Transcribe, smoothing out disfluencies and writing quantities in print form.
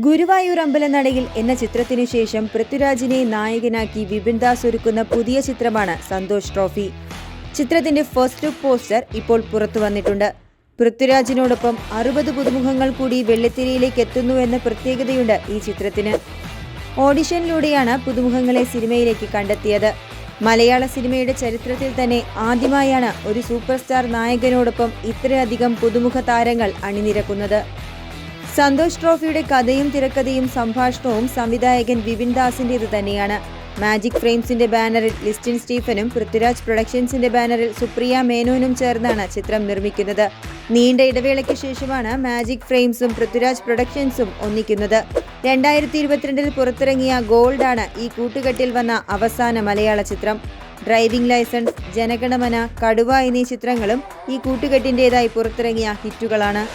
ഗുരുവായൂർ അമ്പലനടയിൽ എന്ന ചിത്രത്തിനു ശേഷം പൃഥ്വിരാജിനെ നായകനാക്കി വിപിൻ ദാസ് ഒരുക്കുന്ന പുതിയ ചിത്രമാണ് സന്തോഷ് ട്രോഫി. ചിത്രത്തിന്റെ ഫസ്റ്റ് ലുക്ക് പോസ്റ്റർ ഇപ്പോൾ പുറത്തു വന്നിട്ടുണ്ട്. പൃഥ്വിരാജിനോടൊപ്പം 60 പുതുമുഖങ്ങൾ കൂടി വെള്ളിത്തിരയിലേക്ക് എത്തുന്നുവെന്ന പ്രത്യേകതയുണ്ട് ഈ ചിത്രത്തിന്. ഓഡിഷനിലൂടെയാണ് പുതുമുഖങ്ങളെ സിനിമയിലേക്ക് കണ്ടെത്തിയത്. മലയാള സിനിമയുടെ ചരിത്രത്തിൽ തന്നെ ആദ്യമായാണ് ഒരു സൂപ്പർ സ്റ്റാർ നായകനോടൊപ്പം ഇത്രയധികം പുതുമുഖ താരങ്ങൾ അണിനിരക്കുന്നത്. സന്തോഷ് ട്രോഫിയുടെ കഥയും തിരക്കഥയും സംഭാഷണവും സംവിധായകൻ വിപിൻ ദാസിന്റേത് തന്നെയാണ്. മാജിക് ഫ്രെയിംസിന്റെ ബാനറിൽ ലിസ്റ്റിൻ സ്റ്റീഫനും പൃഥ്വിരാജ് പ്രൊഡക്ഷൻസിന്റെ ബാനറിൽ സുപ്രിയ മേനോനും ചേർന്നാണ് ചിത്രം നിർമ്മിക്കുന്നത്. നീണ്ട ഇടവേളയ്ക്ക് ശേഷമാണ് മാജിക് ഫ്രെയിംസും പൃഥ്വിരാജ് പ്രൊഡക്ഷൻസും ഒന്നിക്കുന്നത്. 2022 പുറത്തിറങ്ങിയ ഗോൾഡാണ് ഈ കൂട്ടുകെട്ടിൽ വന്ന അവസാന മലയാള ചിത്രം. ഡ്രൈവിംഗ് ലൈസൻസ്, ജനഗണമന, കടുവ എന്നീ ചിത്രങ്ങളും ഈ കൂട്ടുകെട്ടിന്റേതായി പുറത്തിറങ്ങിയ ഹിറ്റുകളാണ്.